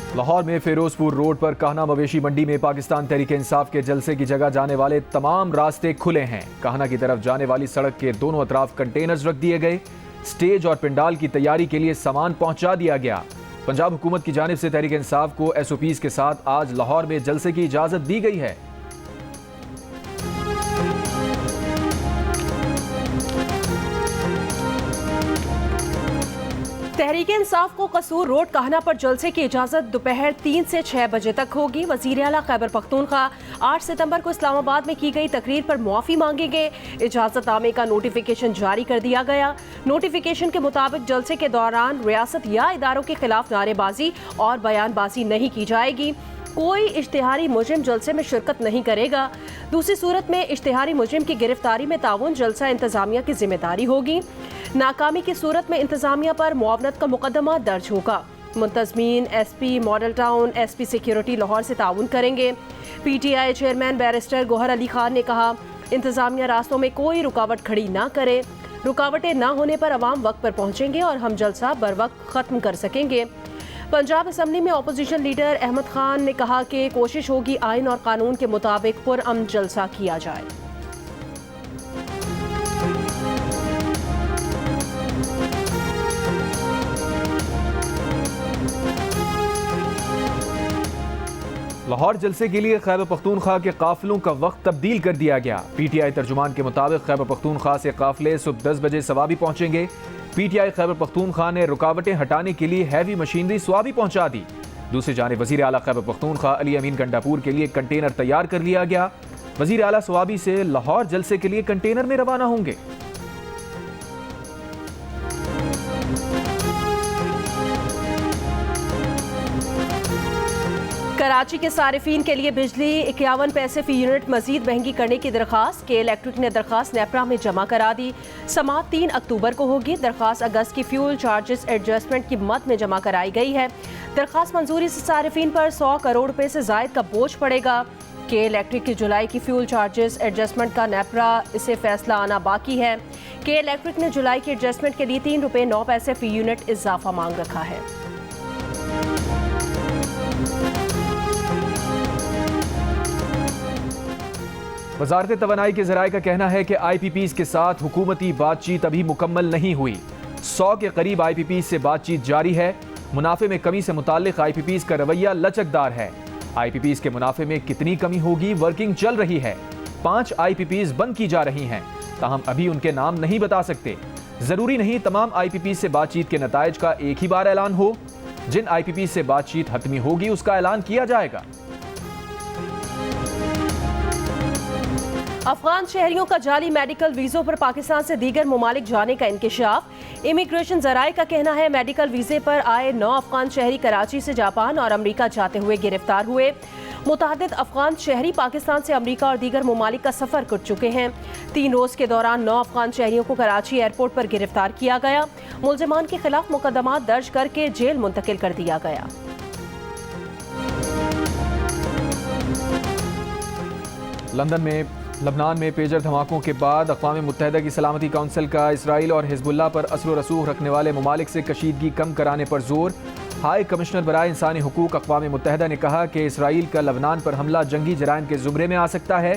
लाहौर में फिरोजपुर रोड पर कान्हा मवेशी मंडी में पाकिस्तान तहरीक इंसाफ के जलसे की जगह जाने वाले तमाम रास्ते खुले हैं। कान्हा की तरफ जाने वाली सड़क के दोनों अतराफ कंटेनर्स रख दिए गए। स्टेज और पंडाल की तैयारी के लिए सामान पहुंचा दिया गया। पंजाब हुकूमत की जानिब से तहरीक इंसाफ को SOPs के साथ आज लाहौर में जलसे की इजाजत दी गई है। तहरीक इंसाफ को कसूर रोड कान्हा पर जलसे की इजाजत दोपहर 3 से 6 बजे तक होगी। वजीर आला खैबर पख्तूनख्वा 8 सितंबर को इस्लामाबाद में की गई तकरीर पर मुआफी मांगेंगे। इजाजतनामे का नोटिफिकेशन जारी कर दिया गया। नोटिफिकेशन के मुताबिक जलसे के दौरान रियासत या इदारों के खिलाफ नारेबाजी और बयानबाजी नहीं की जाएगी। कोई इश्तिहारी मुजरिम जलसे में शिरकत नहीं करेगा। दूसरी सूरत में इश्तिहारी मुजरिम की गिरफ्तारी में ताउन जलसा इंतजामिया की जिम्मेदारी होगी। नाकामी की सूरत में इंतजामिया पर मुआवनत का मुकदमा दर्ज होगा। मुंतजमीन SP model town SP security Lahore से ताउन करेंगे। PTI chairman barrister Gohar Ali Khan ने कहा, इंतजामिया रास्तों में कोई रुकावट खड़ी ना करे। रुकावटें ना होने पर अवाम वक्त पर पहुंचेंगे और हम जलसा बर वक्त खत्म कर सकेंगे। पंजाब असम्बली में अपोजिशन लीडर अहमद खान ने कहा कि कोशिश होगी आइन और कानून के मुताबिक पुरअमन जलसा किया जाए। लाहौर जलसे के लिए खैबर पख्तूनख्वा के काफिलों का वक्त तब्दील कर दिया गया। PTI तर्जुमान के मुताबिक खैबर पख्तूनख्वा से काफिले सुबह 10 बजे सवाबी पहुंचेंगे। PTI खैबर पख्तूनख्वा ने रुकावटें हटाने के लिए हैवी मशीनरी स्वाबी पहुंचा दी। दूसरी जानिब वजीर आला खैबर पख्तूनख्वा अली अमीन गंडापुर के लिए कंटेनर तैयार कर लिया गया। वजीर आला स्वाबी से लाहौर जलसे के लिए कंटेनर में रवाना होंगे। कराची के सारिफीन के लिए बिजली 51 पैसे फी यूनिट मजीद महंगी करने की दरखास्त के इलेक्ट्रिक ने दरखास्त नेपरा में जमा करा दी। समाअत 3 अक्टूबर को होगी। दरखास्त अगस्त की फ्यूल चार्जेस एडजस्टमेंट की मद में जमा कराई गई है। दरखास्त मंजूरी से सारिफीन पर 100 करोड़ रुपए से जायद का बोझ पड़ेगा। के इलेक्ट्रिक की जुलाई की फ्यूल चार्जेस एडजस्टमेंट का नेपरा इसे फैसला आना बाकी है। के इलेक्ट्रिक ने जुलाई की एडजस्टमेंट के लिए 3 रुपए 9 पैसे फी यूनिट इजाफा मांग रखा है। वजारत तवानाई के ज़राए का कहना है कि IPPs के साथ हुकूमती बातचीत अभी मुकम्मल नहीं हुई। 100 के करीब IPPs से बातचीत जारी है। मुनाफे में कमी से मुताल्लिक IPPs का रवैया लचकदार है। IPPs के मुनाफे में कितनी कमी होगी वर्किंग चल रही है। 5 IPPs बंद की जा रही हैं, ताहम अभी उनके नाम नहीं बता सकते। ज़रूरी नहीं तमाम IPPs से बातचीत के नताइज का एक ही बार ऐलान हो। जिन IPPs से बातचीत हतमी होगी उसका ऐलान किया जाएगा। अफगान शहरियों का जाली मेडिकल वीज़ों पर पाकिस्तान से दीगर ममालिक जाने का इंकशाफ। इमिग्रेशन ज़राए का कहना है मेडिकल वीज़े पर आए 9 अफगान शहरी कराची से जापान और अमरीका जाते हुए गिरफ्तार हुए। मुतअद्दिद अफगान शहरी पाकिस्तान से अमरीका और दीगर ममालिक का सफ़र कर चुके हैं। 3 रोज़ के दौरान 9 अफगान शहरियों को कराची एयरपोर्ट पर गिरफ्तार किया गया। मुलजिमान के खिलाफ मुकदमा दर्ज करके जेल मुंतकिल कर दिया गया। लबनान में पेजर धमाकों के बाद अक़वाम मुत्तहिदा की सलामती काउंसिल का इसराइल और हिज़्बुल्लाह पर असर व रसूख रखने वाले ममालिक से कशीदगी कम कराने पर जोर। हाई कमिश्नर बराए इंसानी हुकूक अक़वाम मुत्तहिदा ने कहा कि इसराइल का लबनान पर हमला जंगी जराइम के ज़ुमरे में आ सकता है।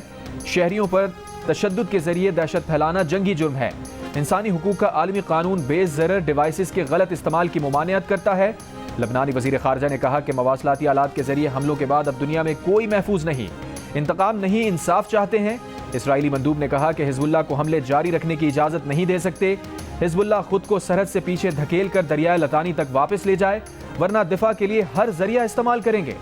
शहरियों पर तशद्दुद के जरिए दहशत फैलाना जंगी जुर्म है। इंसानी हुकूक का आलमी कानून बेज़रर डिवाइसेस के गलत इस्तेमाल की मुमानियत करता है। लबनानी वज़ीर ख़ारजा ने कहा कि मवासलाती आलात के जरिए हमलों के बाद अब दुनिया में कोई महफूज नहीं। इंतकाम नहीं इंसाफ चाहते हैं। इसराइली मंदूब ने कहा कि हिज़्बुल्लाह को हमले जारी रखने की इजाज़त नहीं दे सकते। हिज़्बुल्लाह खुद को सरहद से पीछे धकेल कर दरियाए लतानी तक वापस ले जाए, वरना दिफा के लिए हर जरिया इस्तेमाल करेंगे।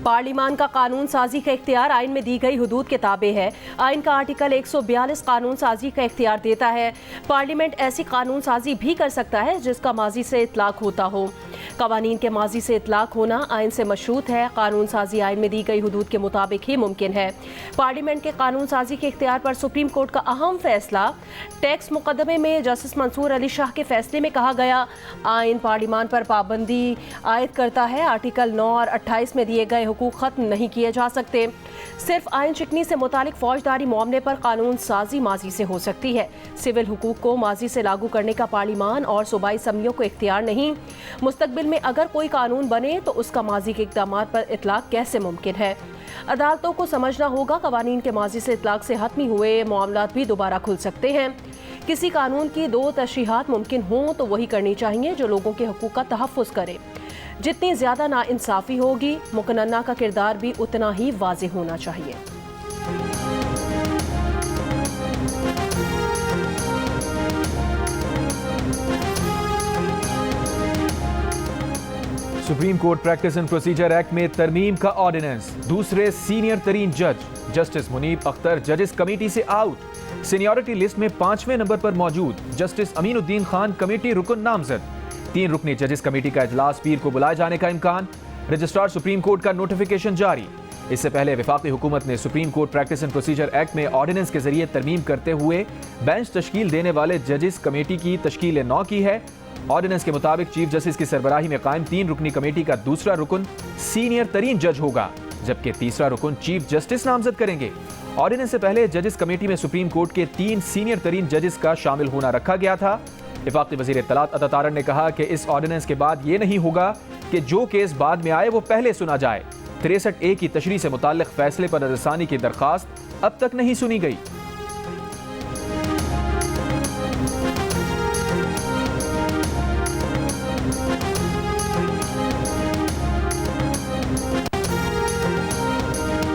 पार्लिमान का कानून साजी का इख्तियार आइन में दी गई हुदूद के ताबे है। आइन का आर्टिकल 142 कानून साजी का इख्तियार देता है। पार्लियामेंट ऐसी कानून साजी भी कर सकता है जिसका माजी से इतलाक होता हो। कवानीन के माजी से इतलाक होना आइन से मशरूत है। कानून साजी आइन में दी गई हुदूद के मुताबिक ही मुमकिन है। पार्लियामेंट के कानून साजी के इख्तियार पर सुप्रीम कोर्ट का अहम फैसला। टैक्स मुकदमे में जस्टिस मंसूर अली शाह के फैसले में कहा गया, आइन पार्लियामान पर पाबंदी आयद करता है। आर्टिकल 9 और 28 में दिए गए हुकूक खत्म नहीं किए जा सकते। सिर्फ आयन चिकनी से मुतालिक फौजदारी मामले पर कानून साजी माजी से हो सकती है। सिविल हुकूक को माजी से लागू करने का पार्लिमान और सूबाई असम्बलियों को इख्तियार नहीं। मुस्तकबिल में अगर कोई कानून बने तो उसका माजी के इक़दामात पर इतलाक कैसे मुमकिन है। अदालतों को समझना होगा कवानीन के माजी से इतलाक से हतमी हुए मामलात भी दोबारा खुल सकते हैं। किसी कानून की 2 तशरीहात मुमकिन हों तो वही करनी चाहिए जो लोगों के हकूक़ का तहफ़्फ़ुज़ करे। जितनी ज़्यादा नाइंसाफ़ी होगी मुकन्ना का किरदार भी उतना ही वाज़ेह होना चाहिए। Supreme court practice and procedure act में तरमीम का ऑर्डिनेंस। दूसरे सीनियर तरीन जज जस्टिस मुनीब अख्तर जजेस कमेटी से आउट। सीनियरिटी लिस्ट में 5वें नंबर पर मौजूद जस्टिस अमीनुद्दीन खान कमेटी रुकन नामजद। 3 रुकनी जजेस कमेटी का इजलास पीर को बुलाए जाने का इम्कान। रजिस्ट्रार सुप्रीम कोर्ट का नोटिफिकेशन जारी। इससे पहले वफाकी हुकूमत ने supreme court practice and procedure act में ऑर्डिनेंस के जरिए तरमीम करते हुए बेंच तश्कील देने वाले जजेस कमेटी की तश्कील 9 की है। ऑर्डिनेंस के मुताबिक चीफ जस्टिस की सरबराही में कायम 3 रुकनी कमेटी का दूसरा रुकन सीनियर तरीन जज होगा, जबकि तीसरा रुकन चीफ जस्टिस नामजद करेंगे। ऑर्डिनेंस से पहले जजेस कमेटी में सुप्रीम कोर्ट के 3 सीनियर तरीन जजेस का शामिल होना रखा गया था। वफाकी वज़ीर इत्तलात अता तारड़ ने कहा कि इस ऑर्डिनेंस के बाद ये नहीं होगा कि जो केस बाद में आए वो पहले सुना जाए। 63A की तशरीह से मुताल्लिक फैसले पर नज़रसानी की दरखास्त अब तक नहीं सुनी गई।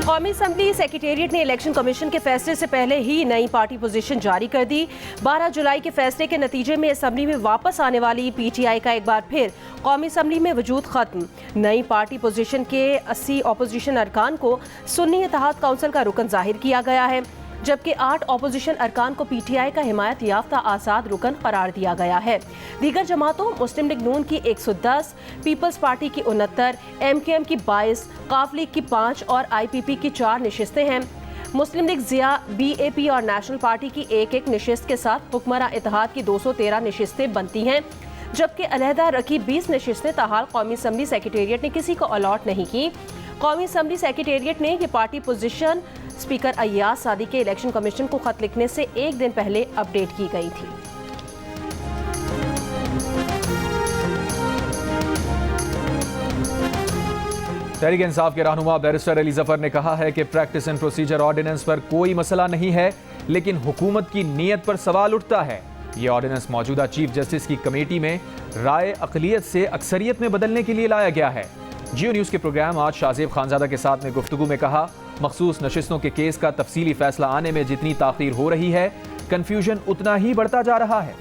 कौमी असम्बली सेक्रेटेरिएट ने इलेक्शन कमीशन के फैसले से पहले ही नई पार्टी पोजीशन जारी कर दी। 12 जुलाई के फैसले के नतीजे में असम्बली में वापस आने वाली PTI का एक बार फिर कौमी असम्बली में वजूद खत्म। नई पार्टी पोजीशन के 80 अपोजिशन अरकान को सुन्नी इत्तेहाद काउंसिल का रुकन जाहिर किया गया है, जबकि 8 अपोजिशन अरकान को PTI का हिमायत याफ्ता आज़ाद रुकन करार दिया गया है। दीगर जमातों मुस्लिम लीग नून की 110, पीपल्स पार्टी की 69, MKM की 22, काफ लीग की 5 और IPP की 4 नशिस्तें हैं। मुस्लिम लीग ज़िया, BAP और नेशनल पार्टी की 1-1 नशिस्त के साथ हुक्मरां इत्तेहाद की 213 नशिस्तें बनती हैं, जबकि अलहदा रखी 20 नशिस्तें ताहाल कौमी असम्बली सेक्रेटेरिएट ने किसी को अलॉट नहीं की। कौमी असम्बली सेक्रेटेरिएट ने ये पार्टी पोजीशन स्पीकर अय्याज सादी के इलेक्शन कमीशन को खत लिखने से एक दिन पहले अपडेट की गई थी। तहरीक इंसाफ के रहनुमा बैरिस्टर अली जफर ने कहा है कि प्रैक्टिस एंड प्रोसीजर ऑर्डिनेंस पर कोई मसला नहीं है, लेकिन हुकूमत की नीयत पर सवाल उठता है। ये ऑर्डिनेंस मौजूदा चीफ जस्टिस की कमेटी में राय अक़लियत से अक्सरियत में बदलने के लिए लाया गया है। जियो न्यूज़ के प्रोग्राम आज शाहजेब खानजादा के साथ में गुफ्तगू में कहा, मखसूस नशिस्तों के केस का तफसीली फैसला आने में जितनी ताख़ीर हो रही है, कन्फ्यूजन उतना ही बढ़ता जा रहा है।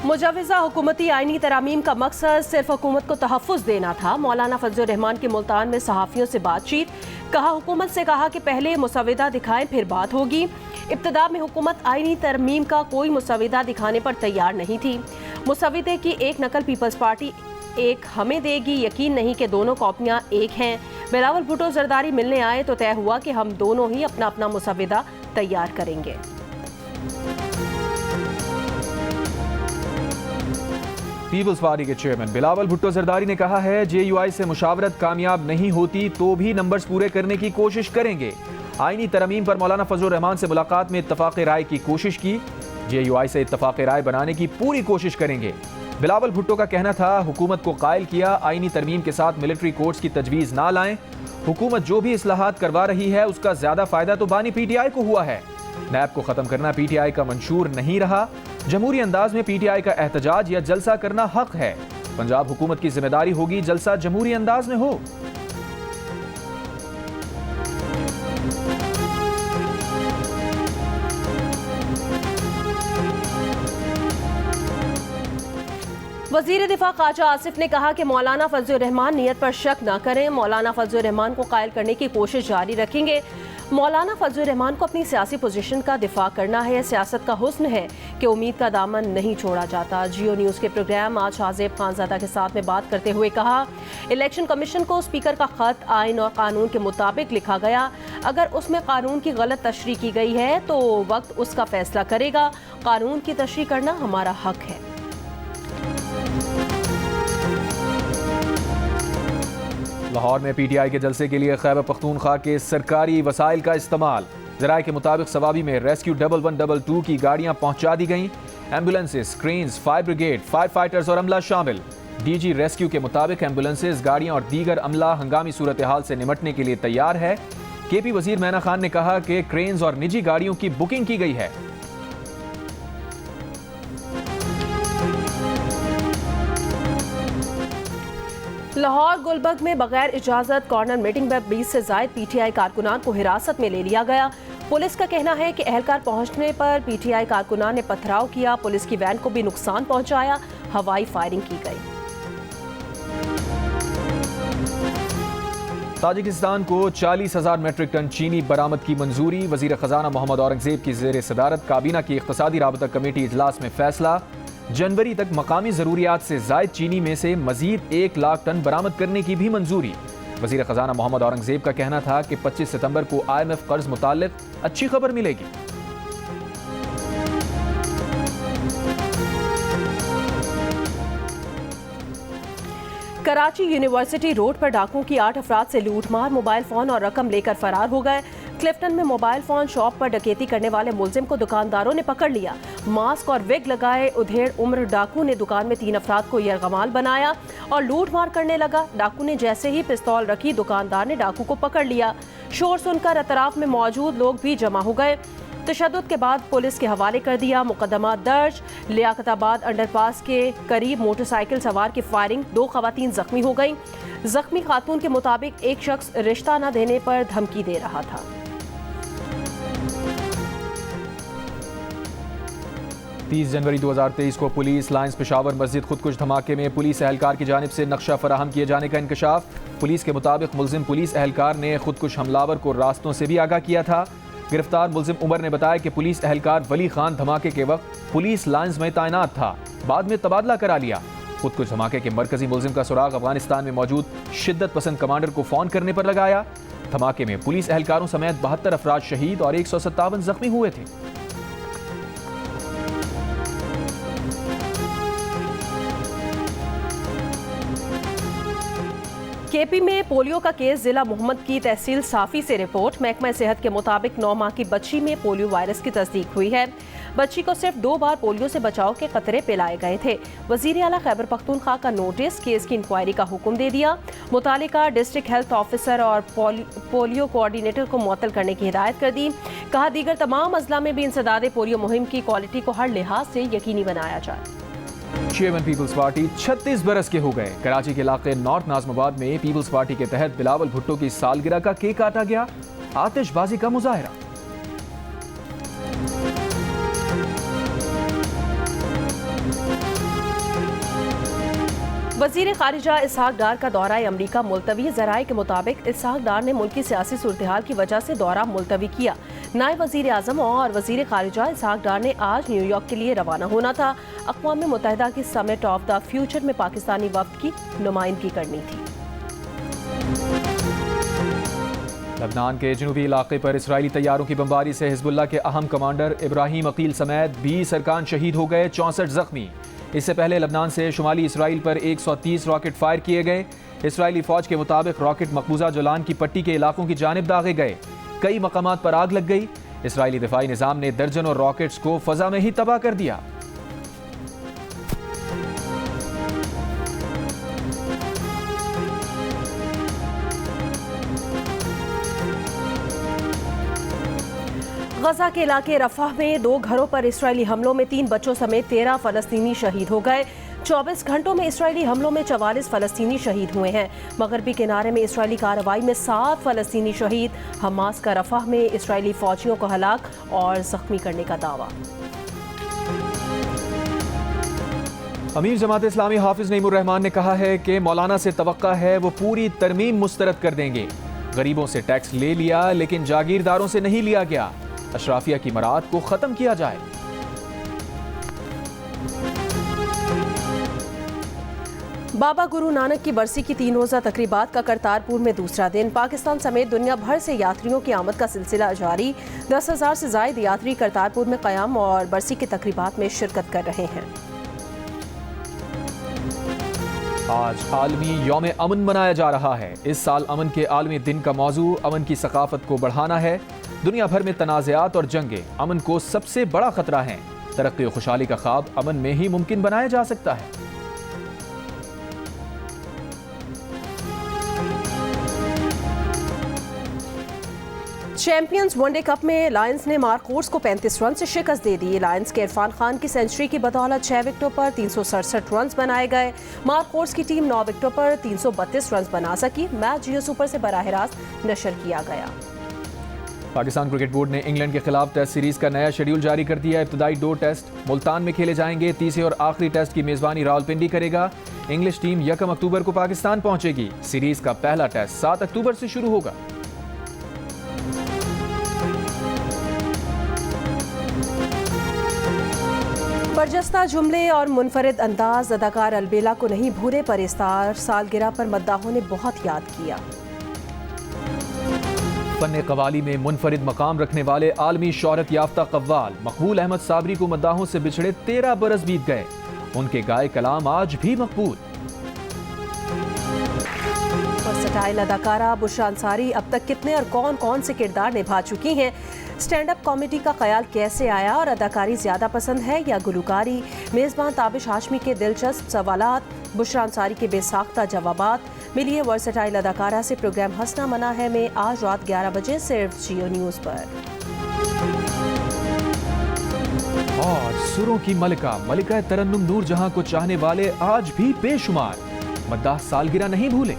मुजव्वज़ा हुकूमती आइनी तरामीम का मकसद सिर्फ हुकूमत को तहफ़्फ़ुज़ देना था। मौलाना फजलुर रहमान की मुल्तान में सहाफ़ियों से बातचीत। कहा, हुकूमत से कहा कि पहले मुसव्विदा दिखाएं फिर बात होगी। इब्तिदा में हुकूमत आइनी तरमीम का कोई मुसव्विदा दिखाने पर तैयार नहीं थी। मुसव्विदे की एक नकल पीपल्स पार्टी एक हमें देगी, यकीन नहीं कि दोनों कॉपियाँ एक हैं। बिलावल भुट्टो जरदारी मिलने आए तो तय हुआ कि हम दोनों ही अपना अपना मुसव्विदा तैयार करेंगे। पीपल्स पार्टी के चेयरमैन बिलावल भुट्टो जरदारी ने कहा है, JUI से मुशावरत कामयाब नहीं होती तो भी नंबर्स पूरे करने की कोशिश करेंगे। आईनी तरमीम पर मौलाना फजलुर रहमान से मुलाकात में इत्तफाक राय की कोशिश की। JUI से इत्तफाक राय बनाने की पूरी कोशिश करेंगे। बिलावल भुट्टो का कहना था, हुकूमत को कायल किया, आईनी तरमीम के साथ मिलिट्री कोर्ट्स की तजवीज़ ना लाएं। हुकूमत जो भी इस्लाहात करवा रही है उसका ज्यादा फायदा तो बानी PTI को हुआ है। नैब को खत्म करना PTI का मंशूर नहीं रहा। जमहूरी अंदाज में PTI का एहतजाज या जलसा करना हक है। पंजाब हुकूमत की जिम्मेदारी होगी जलसा जमहूरी अंदाज में हो। वज़ीर दिफा ख्वाजा आसिफ ने कहा कि मौलाना फजलुर रहमान नियत पर शक न करें, मौलाना फजलुर रहमान को कायल करने की कोशिश जारी रखेंगे। मौलाना फजलुर रहमान को अपनी सियासी पोजीशन का दिफा करना है। सियासत का हुस्न है कि उम्मीद का दामन नहीं छोड़ा जाता। जियो न्यूज़ के प्रोग्राम आज शाहजेब खानजादा के साथ में बात करते हुए कहा, इलेक्शन कमीशन को स्पीकर का खत आइन और कानून के मुताबिक लिखा गया। अगर उसमें कानून की गलत तशरीह की गई है तो वक्त उसका फैसला करेगा। कानून की तशरीह करना हमारा हक है। लाहौर में PTI के जलसे के लिए खैबर पख्तूनख्वा के सरकारी वसाइल का इस्तेमाल। ज़राए के मुताबिक सवाबी में रेस्क्यू 1112 की गाड़ियां पहुंचा दी गईं। Ambulances, cranes, fire brigade, fire fighters और अमला शामिल। DG रेस्क्यू के मुताबिक एम्बुलेंसेस, गाड़ियां और दीगर अमला हंगामी सूरत हाल से निमटने के लिए तैयार है। KP वजीर मैना खान ने कहा कि क्रेन्स और निजी गाड़ियों की बुकिंग की गई है। लाहौर गुलबर्ग में बगैर इजाजत कॉर्नर मीटिंग में 20 से ज्यादा PTI कारकुनान को हिरासत में ले लिया गया। पुलिस का कहना है कि एहलकार पहुंचने पर PTI कारकुनान ने पथराव किया, पुलिस की वैन को भी नुकसान पहुंचाया, हवाई फायरिंग की गई। ताजिकिस्तान को 40,000 मेट्रिक टन चीनी बरामद की मंजूरी। वजीर खजाना मोहम्मद औरंगजेब की ज़ेर सदारत काबीना की इख्तिसादी राबता कमेटी इजलास में फैसला। जनवरी तक मकामी ज़रूरियात से ज़ायद चीनी में से मजीद 1 लाख टन बरामद करने की भी मंजूरी। वजीर खजाना मोहम्मद औरंगजेब का कहना था कि 25 सितंबर को IMF कर्ज मुतालिक अच्छी खबर मिलेगी। कराची यूनिवर्सिटी रोड पर डाकुओं की 8 अफराद से लूटमार, मोबाइल फोन और रकम लेकर फरार हो गए। क्लिफ्टन में मोबाइल फोन शॉप पर डकैती करने वाले मुलजिम को दुकानदारों ने पकड़ लिया। मास्क और विग लगाए उधेड़ उम्र डाकू ने दुकान में 3 अफराद को यरगमाल बनाया और लूटमार करने लगा। डाकू ने जैसे ही पिस्तौल रखी, दुकानदार ने डाकू को पकड़ लिया। शोर सुनकर अतराफ में मौजूद लोग भी जमा हो गए। तशद्दुद के बाद पुलिस के हवाले कर दिया, मुकदमा दर्ज। लियाकताबाद अंडरपास के करीब मोटरसाइकिल सवार की फायरिंग, 2 खवातीन जख्मी हो गईं। जख्मी खातून के मुताबिक एक शख्स रिश्ता न देने पर धमकी दे रहा था। 30 जनवरी 2023 को पुलिस लाइंस पेशावर मस्जिद खुदकुश धमाके में पुलिस एहलकार की जानिब से नक्शा फराहम किए जाने का इंकशाफ। पुलिस के मुताबिक मुलजिम पुलिस एहलकार ने खुदकुश हमलावर को रास्तों से भी आगाह किया था। गिरफ्तार मुलजिम उमर ने बताया कि पुलिस एहलकार वली खान धमाके के वक्त पुलिस लाइंस में तैनात था, बाद में तबादला करा लिया। खुदकुश धमाके के मरकजी मुलजिम का सुराग अफगानिस्तान में मौजूद शिद्दत पसंद कमांडर को फोन करने पर लगाया। धमाके में पुलिस एहलकारों समेत 72 अफराद शहीद और 157 जख्मी हुए थे। KP में पोलियो का केस जिला मोहम्मद की तहसील साफी से रिपोर्ट। महकमा सेहत के मुताबिक 9 माह की बच्ची में पोलियो वायरस की तस्दीक हुई है। बच्ची को सिर्फ 2 बार पोलियो से बचाव के खतरे पिलाए गए थे। वजीर आला खैबर पख्तूनख्वा का नोटिस, केस की इंक्वायरी का हुक्म दे दिया। मुतालिका डिस्ट्रिक्ट हेल्थ ऑफिसर और पोलियो कोऑर्डिनेटर को मुअत्तल करने की हिदायत कर दी। कहा दीगर तमाम अजला में भी इंसदाद पोलियो मुहिम की क्वालिटी को हर लिहाज से यकीनी बनाया जाए। चेयरमैन पीपल्स पार्टी 36 बरस के हो गए। कराची के इलाके नॉर्थ नाजमाबाद में पीपल्स पार्टी के तहत बिलावल भुट्टो की सालगिरह का केक काटा गया। आतिशबाजी का मुजाहरा। वजीर खारिजा इसहाक डार का दौरा अमरीका मुलतवी। ज़राए के मुताबिक इसहाक डार ने मुल्की सियासी सूरत-ए-हाल की वजह से दौरा मुलतवी किया। नायब वजीर आजम और वजीर खारिजा इसहाक डार ने आज न्यूयॉर्क के लिए रवाना होना था। अक़वाम मुत्तहिदा की समिट ऑफ द फ्यूचर में पाकिस्तानी वफ्द की नुमाइंदगी करनी थी। लबनान के जनूबी इलाके पर इसराइली तैयारों की बमबारी से हिजबुल्लाह के अहम कमांडर इब्राहिम अकील समेत 20 अरकान शहीद हो गए, 64 जख्मी। इससे पहले लबनान से शुमाली इसराइल पर 130 रॉकेट फायर किए गए। इसराइली फौज के मुताबिक रॉकेट मकबूजा जोलान की पट्टी के इलाकों की जानिब दागे गए। कई मकामात पर आग लग गई। इसराइली दिफाई निज़ाम ने दर्जनों रॉकेट्स को फजा में ही तबाह कर दिया। गजा के इलाके रफाह में 2 घरों पर इसराइली हमलों में 3 बच्चों समेत 13 फलस्तीनी शहीद हो गए। 24 घंटों में इसराइली हमलों में 44 फलस्तीनी शहीद हुए हैं। मगरबी किनारे में इसराइली कार्रवाई में 7 फलस्तीनी शहीद। हमास का रफाह में इसराइली फौजियों को हलाक और जख्मी करने का दावा। अमीर जमात इस्लामी हाफिज नईमुर रहमान ने कहा है कि मौलाना से तवक्का है वो पूरी तरमीम मुस्तरद कर देंगे। गरीबों से टैक्स ले लिया लेकिन जागीरदारों से नहीं लिया गया। अशराफिया की मराद को खत्म किया जाए। बाबा गुरु नानक की बरसी की 3 रोज़ा तकरीबात का करतारपुर में दूसरा दिन। पाकिस्तान समेत दुनिया भर से यात्रियों की आमद का सिलसिला जारी। 10,000 से ज़ायद यात्री करतारपुर में क़याम और बरसी की तकरीबात में शिरकत कर रहे हैं। आज आलमी यौम अमन मनाया जा रहा है। इस साल अमन के आलमी दिन का मौजू अमन की सकाफत को बढ़ाना है। दुनिया भर में तनाज़ात और जंगें अमन को सबसे बड़ा खतरा हैं। तरक्की और खुशहाली का ख्वाब अमन में ही मुमकिन बनाया जा सकता है। चैंपियंस वनडे कप में लायंस ने मार्कोर्स को 35 रन से शिकस्त दे दी। लायंस के इरफान खान की सेंचुरी की बदौलत 6 विकेटों पर 367 रन बनाए गए। मार्कोर्स की टीम 9 विकेटों पर 332 रन बना सकी। मैच जियो सुपर से बराह रास्त नशर किया गया। पाकिस्तान क्रिकेट बोर्ड ने इंग्लैंड के खिलाफ टेस्ट सीरीज का नया शेड्यूल जारी कर दिया। इब्तदाई 2 टेस्ट मुल्तान में खेले जाएंगे। तीसरे और आखिरी टेस्ट की मेजबानी रावलपिंडी करेगा। इंग्लिश टीम 1 अक्टूबर को पाकिस्तान पहुंचेगी। सीरीज का पहला टेस्ट 7 अक्टूबर से शुरू होगा। बरजस्ता जुमले और मुनफरिद अंदाज अदाकार अलबेला को नहीं भूले। पर इस्तार सालगिरह पर मद्दाहों ने बहुत याद किया। फन कवाली में मुनफरिद मकाम रखने वाले आलमी शोहरत याफ्ता कव्वाल मकबूल अहमद साबरी को मद्दाहों से बिछड़े 13 बरस बीत गए। उनके गाए कलाम आज भी मकबूल। वर्सटाइल अदाकारा बुशरा अंसारी अब तक कितने और कौन कौन से किरदार निभा चुकी हैं? स्टैंड अप कॉमेडी का ख्याल कैसे आया और अदाकारी ज्यादा पसंद है या गुलकारी? मेजबान ताबिश हाशमी के दिलचस्प सवालात, बुशरा अंसारी के बेसाख्ता जवाबात। मिलिए वर्सटाइल अदाकारा से। प्रोग्राम हंसना मना है में आज रात 11 बजे सिर्फ जियो न्यूज पर। और सुरों की मलिका तरन्नुम नूर जहां को चाहने वाले आज भी बेशुमार। मद्दाह सालगिरह नहीं भूले।